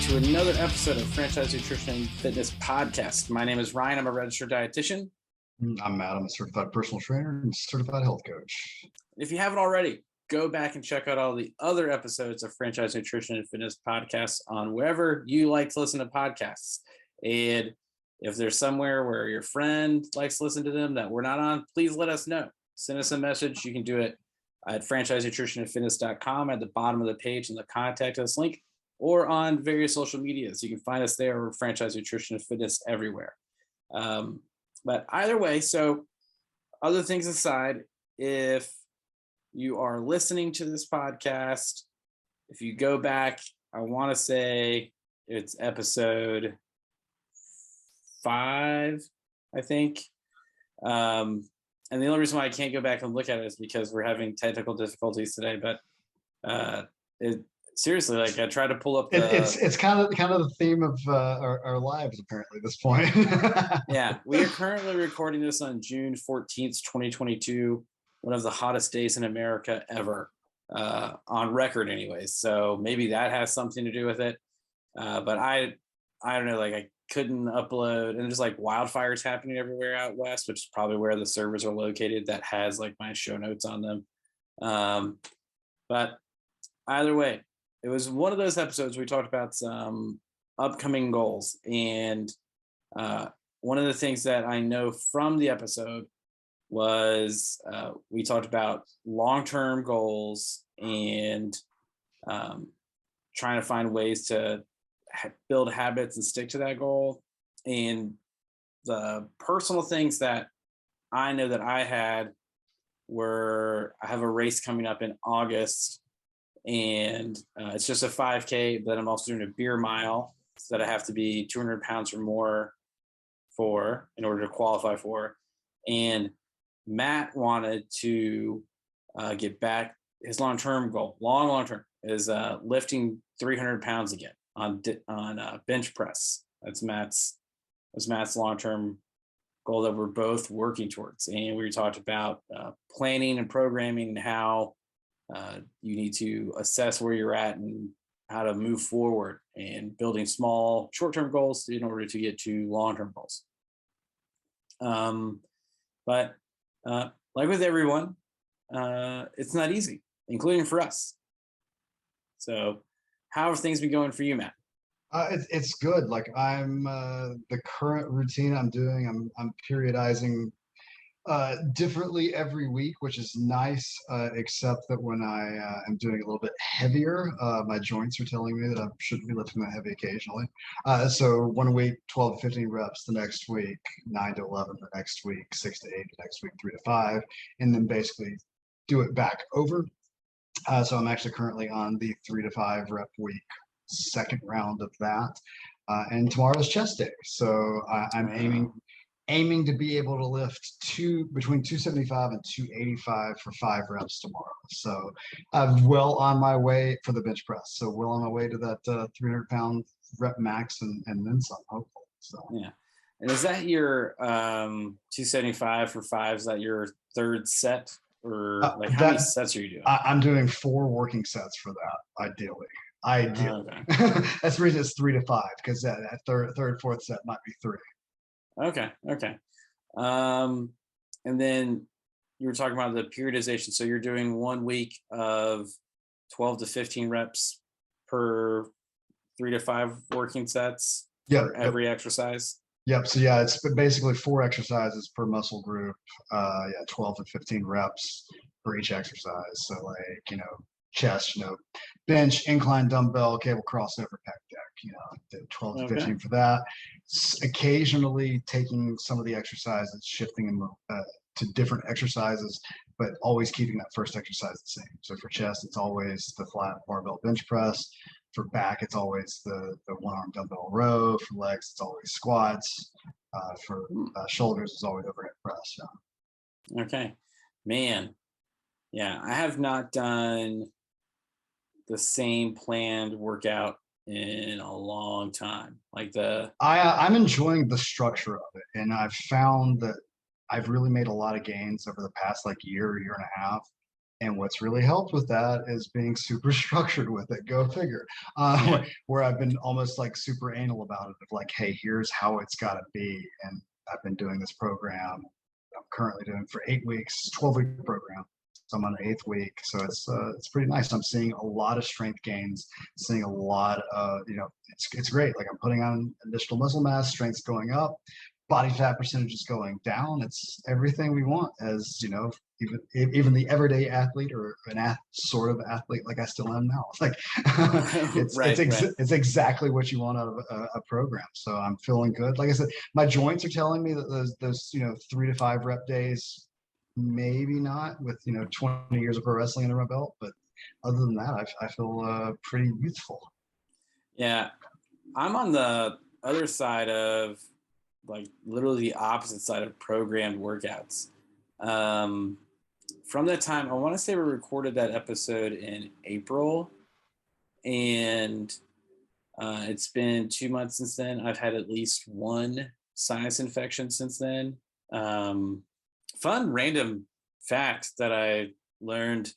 to another episode of Franchise Nutrition and Fitness Podcast. My name is Ryan. I'm a registered dietitian. I'm Matt. I'm a certified personal trainer and certified health coach. If you haven't already, go back and check out all the other episodes of Franchise Nutrition and Fitness Podcasts on wherever you like to listen to podcasts. And if there's somewhere where your friend likes to listen to them that we're not on, please let us know. Send us a message. You can do it at franchisenutritionandfitness.com at the bottom of the page in the contact us link, or on various social medias. You can find us there, or Franchise Nutrition and Fitness everywhere. But either way, so other things aside, if you are listening to this podcast, if you go back, I want to say it's episode 5, I think. And the only reason why I can't go back and look at it is because we're having technical difficulties today. But seriously, like I tried to pull up. It's kind of the theme of our lives apparently at this point. Yeah, we are currently recording this on June 14th, 2022, one of the hottest days in America ever, on record, anyways. So maybe that has something to do with it. But I don't know. Like I couldn't upload, and there's like wildfires happening everywhere out west, which is probably where the servers are located. That has like my show notes on them. But either way, it was one of those episodes we talked about some upcoming goals. And one of the things that I know from the episode was we talked about long-term goals and trying to find ways to build habits and stick to that goal. And the personal things that I know that I had were, I have a race coming up in August, and it's just a 5K, but I'm also doing a beer mile that I have to be 200 pounds or more for in order to qualify for. And Matt wanted to get back. His long-term goal, long-term, is lifting 300 pounds again on bench press. That's Matt's long-term goal that we're both working towards. And we talked about planning and programming and how you need to assess where you're at and how to move forward, and building small short-term goals in order to get to long-term goals. But like with everyone, it's not easy, including for us. So how have things been going for you, Matt? It's good. Like I'm the current routine I'm doing, I'm periodizing differently every week, which is nice, except that when I am doing a little bit heavier, my joints are telling me that I shouldn't be lifting that heavy occasionally. So 1 week, 12 to 15 reps the next week, 9 to 11 the next week, 6 to 8 the next week, 3 to 5, and then basically do it back over. So I'm actually currently on the 3 to 5 rep week, second round of that. And tomorrow's chest day. So I'm aiming to be able to lift between 275 and 285 for 5 reps tomorrow. So I'm well on my way for the bench press. So well on my way to that 300 pound rep max and then some, hopefully. So yeah. And is that your 275 for 5? Is that your third set, or like how many sets are you doing? I'm doing 4 working sets for that, ideally. Okay. That's the reason it's 3 to 5, because that third, fourth set might be 3. Okay. And then you were talking about the periodization. So you're doing 1 week of 12 to 15 reps per 3 to 5 working sets for every exercise. Yep. So yeah, it's basically 4 exercises per muscle group. 12 to 15 reps for each exercise. So like, chest, bench, incline dumbbell, cable crossover, pec deck, 12 to 15 for that. Occasionally taking some of the exercises, shifting them to different exercises, but always keeping that first exercise the same. So for chest, it's always the flat barbell bench press. For back, it's always the 1-arm dumbbell row. For legs, it's always squats. For shoulders, it's always overhead press. Yeah. Okay, man. Yeah, I have not done the same planned workout in a long time. I'm enjoying the structure of it, and I've found that I've really made a lot of gains over the past year and a half, And what's really helped with that is being super structured with it. Go figure. Yeah. Where I've been almost like super anal about it, of like, hey, here's how it's got to be. And I've been doing this program. I'm currently doing for 8 weeks, 12-week program. So I'm on the 8th week, so it's pretty nice. I'm seeing a lot of strength gains, seeing a lot of it's great. Like I'm putting on additional muscle mass, strength's going up, body fat percentage is going down. It's everything we want as even the everyday athlete or sort of athlete like I still am now. It's like Right, right. it's exactly what you want out of a program. So I'm feeling good. Like I said, my joints are telling me that those 3 to 5 rep days, maybe not with 20 years of pro wrestling under my belt, but other than that, I feel pretty youthful. Yeah, I'm on the other side of, like, literally the opposite side of programmed workouts. Um, from that time, I want to say we recorded that episode in April, and it's been 2 months since then. I've had at least one sinus infection since then. Um, Fun random fact that I learned: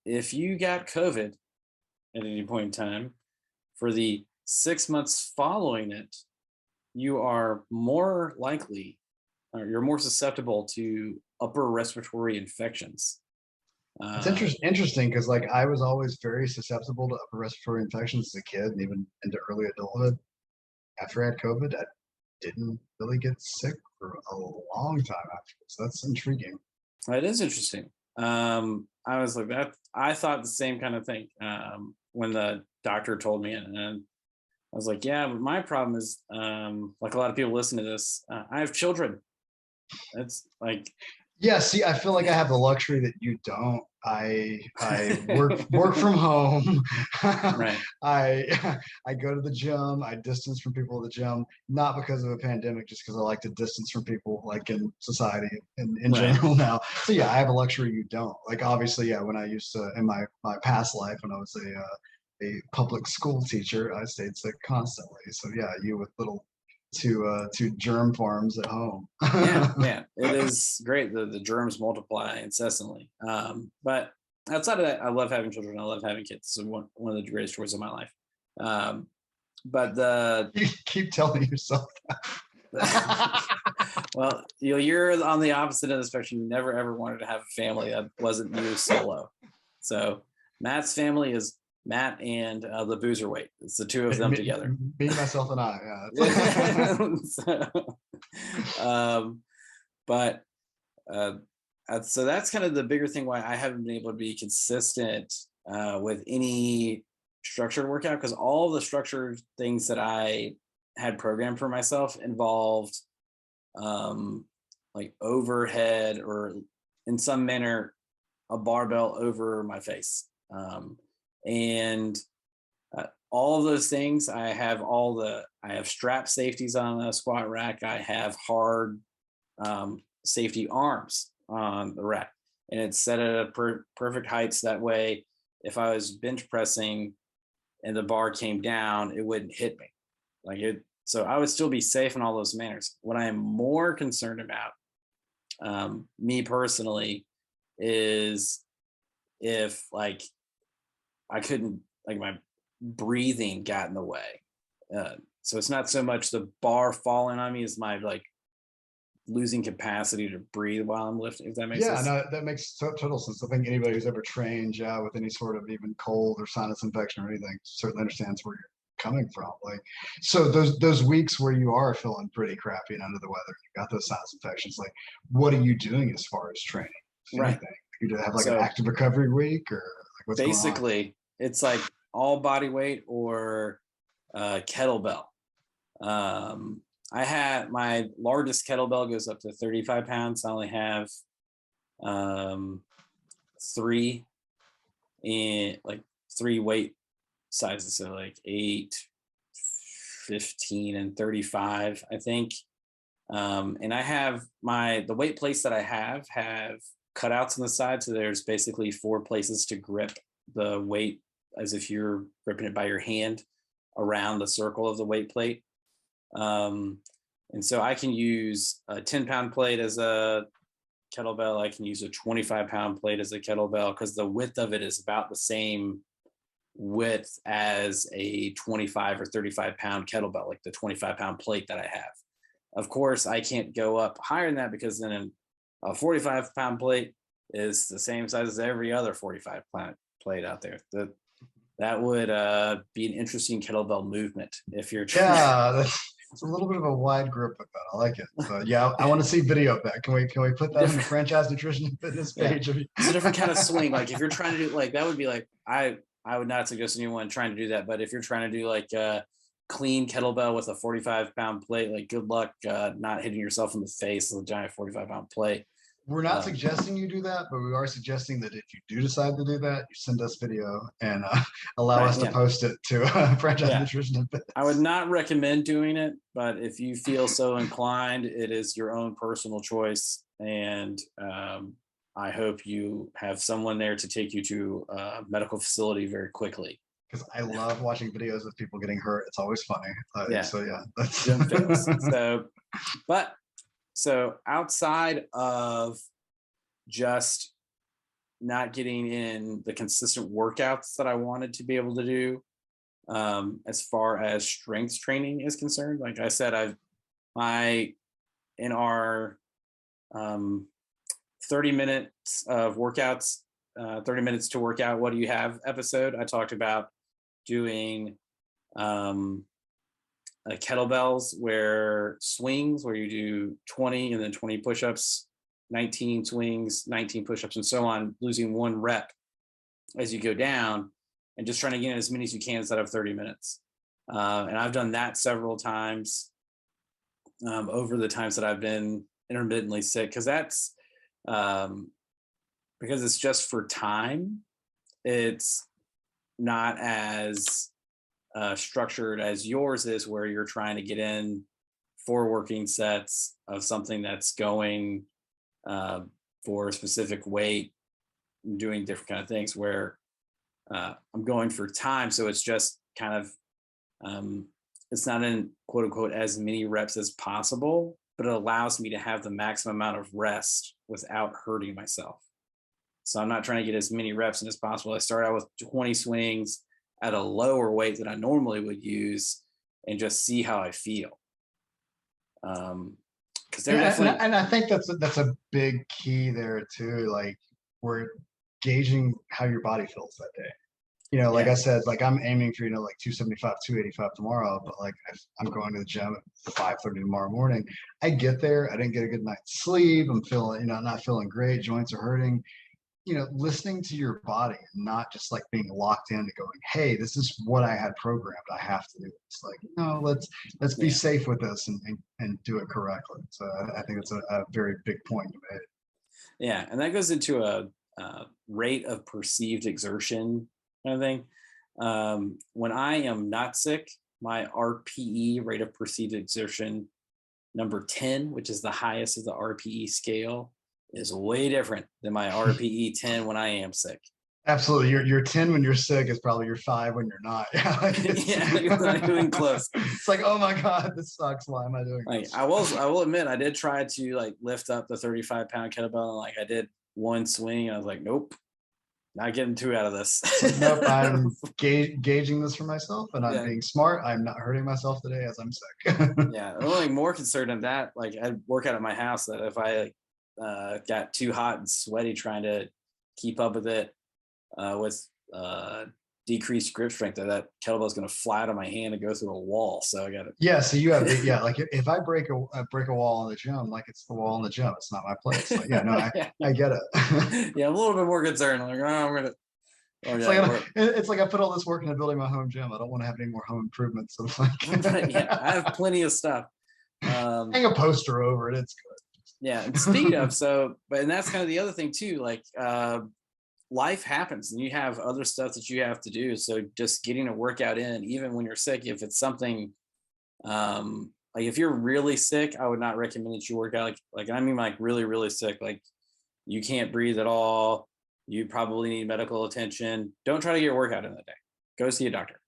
if you got COVID at any point in time, for the 6 months following it, you are more likely, or you're more susceptible to upper respiratory infections. It's Uh, interesting because like I was always very susceptible to upper respiratory infections as a kid and even into early adulthood. After I had COVID, I didn't really get sick for a long time after. So that's intriguing. it is interesting. I was like that. I thought the same kind of thing when the doctor told me, and I was like, yeah, but my problem is, like a lot of people listen to this, I have children. It's like, Yeah, see, I feel like I have the luxury that you don't. I work from home. right, I I go to the gym. I distance from people at the gym, not because of a pandemic, just because I like to distance from people like in society in right, general now. So yeah, I have a luxury you don't. Like obviously, yeah, when I used to in my past life when I was a public school teacher, I stayed sick constantly. So yeah, you with little two germ farms at home. yeah, yeah. It is great. The germs multiply incessantly. But outside of that, I love having children. I love having kids. It's one of the greatest joys of my life. Um, but the You keep telling yourself well, you're on the opposite end of the spectrum. You never ever wanted to have a family. That wasn't you solo. So Matt's family is Matt and the Boozerweight. It's the two of them together. me, myself, and I. Yeah. So, um, but so that's kind of the bigger thing why I haven't been able to be consistent with any structured workout, because all the structured things that I had programmed for myself involved um, like overhead or in some manner a barbell over my face. And all of those things, I have strap safeties on the squat rack. I have hard safety arms on the rack, and it's set at a perfect heights. That way, if I was bench pressing and the bar came down, it wouldn't hit me. Like it, so I would still be safe in all those manners. What I am more concerned about, me personally, is if like I couldn't, like my breathing got in the way. So it's not so much the bar falling on me as my like losing capacity to breathe while I'm lifting, if that makes Yeah, sense. no, that makes total sense. I think anybody who's ever trained, yeah, with any sort of even cold or sinus infection or anything certainly understands where you're coming from. Like, so those weeks where you are feeling pretty crappy and under the weather, you got those sinus infections. Like, what are you doing as far as training? If Right. anything, you have like an So active recovery week, or like what's going on? basically, it's like all body weight or kettlebell. Um, I had my largest kettlebell goes up to 35 pounds. I only have um, three in like three weight sizes, so like 8, 15, and 35, I think. And I have the weight plates that I have cutouts on the side, so there's basically 4 places to grip the weight as if you're gripping it by your hand around the circle of the weight plate. Um, and so I can use a 10-pound plate as a kettlebell, I can use a 25-pound plate as a kettlebell because the width of it is about the same width as a 25 or 35-pound kettlebell, like the 25-pound plate that I have. Of course, I can't go up higher than that because then a 45-pound plate is the same size as every other 45-pound plate out there. That would be an interesting kettlebell movement if you're trying. Yeah, it's a little bit of a wide grip with that. I like it. So yeah, I want to see video of that. Can we put that on the Franchise Nutrition and Fitness page? It's a different kind of swing. Like if you're trying to do like that would be like I would not suggest anyone trying to do that. But if you're trying to do like a clean kettlebell with a 45-pound plate, like good luck not hitting yourself in the face with a giant 45-pound plate. We're not suggesting you do that, but we are suggesting that if you do decide to do that, you send us video and allow us to post it to Franchise Nutrition and Fitness. I would not recommend doing it, but if you feel so inclined, it is your own personal choice. And I hope you have someone there to take you to a medical facility very quickly. Because I love watching videos of people getting hurt. It's always funny. So yeah, So outside of just not getting in the consistent workouts that I wanted to be able to do, as far as strength training is concerned, like I said, in our 30 minutes of workouts, 30 minutes to work out, what do you have episode, I talked about doing kettlebells where you do 20 and then 20 push-ups, 19 swings, 19 push-ups, and so on, losing 1 rep as you go down and just trying to get in as many as you can inside of 30 minutes. And I've done that several times over the times that I've been intermittently sick, because that's because it's just for time. It's not as structured as yours is, where you're trying to get in 4 working sets of something that's going for a specific weight, doing different kind of things, where I'm going for time. So it's just kind of, it's not in quote unquote as many reps as possible, but it allows me to have the maximum amount of rest without hurting myself. So I'm not trying to get as many reps in as possible. I start out with 20 swings at a lower weight than I normally would use and just see how I feel. Because they're definitely, and I think that's a big key there too. Like, we're gauging how your body feels that day. You know, like I said, like I'm aiming for, like 275, 285 tomorrow, but like if I'm going to the gym at 5:30 tomorrow morning, I get there, I didn't get a good night's sleep, I'm feeling, not feeling great, joints are hurting. Listening to your body and not just like being locked into going, hey, this is what I had programmed, I have to do. It's like, no, let's be safe with this and do it correctly. So I think it's a very big point you made. Yeah, and that goes into a rate of perceived exertion kind of thing. When I am not sick, my RPE, rate of perceived exertion, number 10, which is the highest of the RPE scale, is way different than my RPE 10 when I am sick. Absolutely. Your 10 when you're sick is probably your 5 when you're not. You're not doing close. It's like, oh my God, this sucks. Why am I doing this? I will admit, I did try to like lift up the 35-pound kettlebell, and like I did 1 swing and I was like, nope, not getting 2 out of this. Nope, I'm gauging this for myself, and I'm being smart. I'm not hurting myself today as I'm sick. Yeah, I'm only more concerned than that. Like I work out at my house, that if I got too hot and sweaty trying to keep up with it with decreased grip strength, that kettlebell is going to fly out of my hand and go through a wall. So I got to. Yeah. So you have like if I break a wall in the gym, like it's the wall in the gym. It's not my place. Like, yeah, no, I get it. Yeah, I'm a little bit more concerned. Like, I'm gonna. It's like I put all this work into building my home gym. I don't want to have any more home improvements. So I have plenty of stuff. Hang a poster over it. It's good. Yeah. And speaking of, and that's kind of the other thing too. Like, life happens and you have other stuff that you have to do. So just getting a workout in, even when you're sick, if it's something, like if you're really sick, I would not recommend that you work out. Like I mean, like really, really sick. Like you can't breathe at all. You probably need medical attention. Don't try to get your workout in that day. Go see a doctor.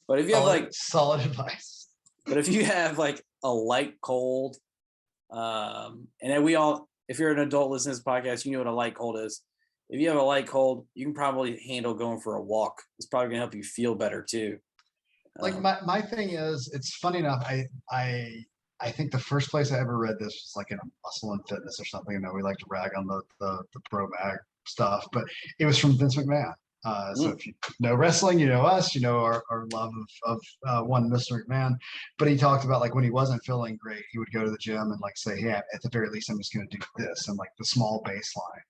But if you have like solid advice. But if you have like a light cold And then we all, if you're an adult listening to this podcast, you know what a light cold is. If you have a light cold, you can probably handle going for a walk. It's probably gonna help you feel better too. Like my thing is, it's funny enough. I think the first place I ever read this was like in a Muscle and Fitness or something. You know, we like to rag on the pro mag stuff, but it was from Vince McMahon. So if you know wrestling, you know us, you know our love of one Mr. McMahon. But he talked about like when he wasn't feeling great, he would go to the gym and like say, "Hey, at the very least, I'm just going to do this," and like the small baseline.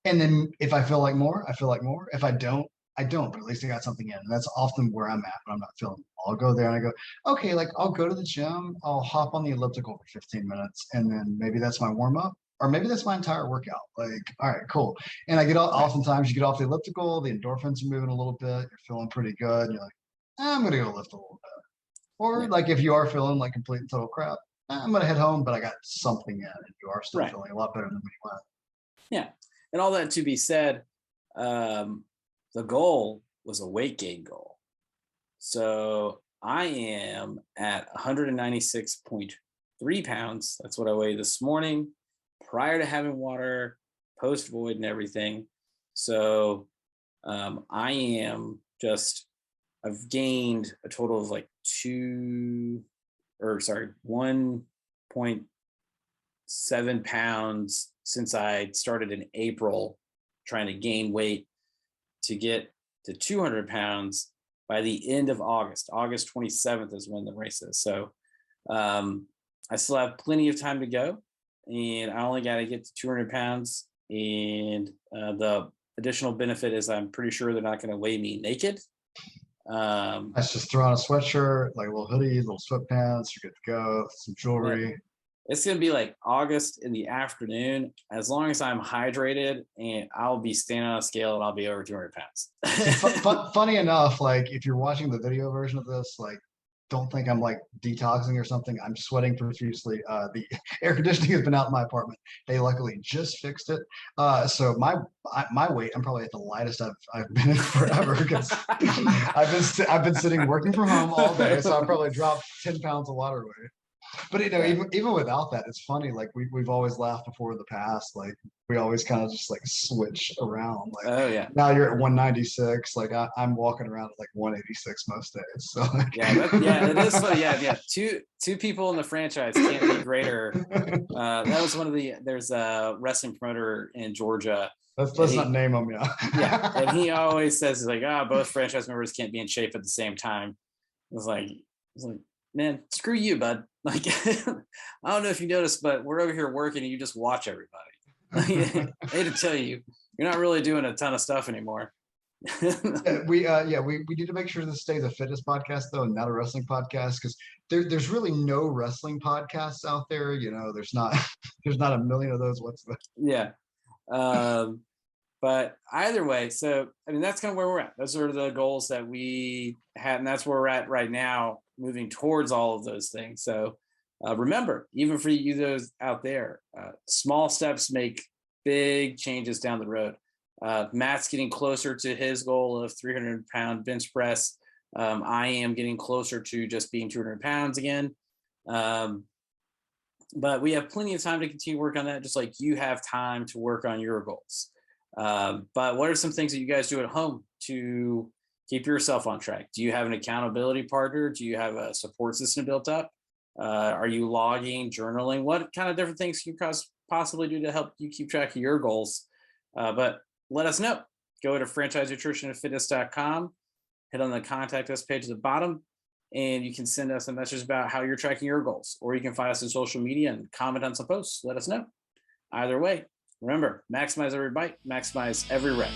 And then if I feel like more, I feel like more. If I don't, I don't, but at least I got something in. And that's often where I'm at when I'm not feeling well. I'll go there and I go, okay, like I'll go to the gym, I'll hop on the elliptical for 15 minutes, and then maybe that's my warm up, or maybe that's my entire workout. Like, all right, cool. And I get oftentimes you get off the elliptical, the endorphins are moving a little bit, you're feeling pretty good. And you're like, I'm gonna go lift a little bit. Or like if you are feeling like complete and total crap, I'm gonna head home, but I got something in, and you are still feeling a lot better than when you went. Yeah. And all that to be said, the goal was a weight gain goal. So I am at 196.3 pounds. That's what I weighed this morning prior to having water, post void and everything. So I am just, I've gained a total of like 1.7 pounds since I started in April trying to gain weight to get to 200 pounds by the end of August. August 27th is when the race is. So I still have plenty of time to go, and I only got to get to 200 pounds. And the additional benefit is I'm pretty sure they're not going to weigh me naked. That's just throw on a sweatshirt, like a little hoodie, little sweatpants, you're good to go, some jewelry. It's going to be like August in the afternoon, as long as I'm hydrated, and I'll be standing on a scale and I'll be over 200 pounds. Funny enough, like if you're watching the video version of this, like don't think I'm like detoxing or something. I'm sweating profusely. The air conditioning has been out in my apartment. They luckily just fixed it. So my weight, I'm probably at the lightest I've been in forever because I've been sitting working from home all day. So I probably dropped 10 pounds of water weight. But you know, even without that, it's funny. Like we've always laughed before in the past. Like we always kind of just like switch around. Like, oh yeah, now you're at 196. Like I'm walking around at like 186 most days. So like, yeah, it is funny. Yeah. Two people in the franchise can't be greater. That was one of there's a wrestling promoter in Georgia. Let's not name them. Yeah, and he always says like, both franchise members can't be in shape at the same time. It's like, man, screw you, bud. Like, I don't know if you noticed, but we're over here working and you just watch everybody. I hate to tell you, you're not really doing a ton of stuff anymore. We need to make sure this stays a fitness podcast though, and not a wrestling podcast, because there's really no wrestling podcasts out there. You know, there's not a million of those whatsoever. Yeah. But either way, so I mean that's kind of where we're at. Those are the goals that we had, and that's where we're at right now, moving towards all of those things. So remember, even for you those out there, small steps make big changes down the road. Matt's getting closer to his goal of 300-pound bench press. I am getting closer to just being 200 pounds again. But we have plenty of time to continue work on that, just like you have time to work on your goals. But what are some things that you guys do at home to keep yourself on track? Do you have an accountability partner? Do you have a support system built up? Are you logging, journaling? What kind of different things can you possibly do to help you keep track of your goals? But let us know. Go to franchisenutritionandfitness.com, hit on the contact us page at the bottom, and you can send us a message about how you're tracking your goals, or you can find us on social media and comment on some posts. Let us know. Either way, remember, maximize every bite, maximize every rep.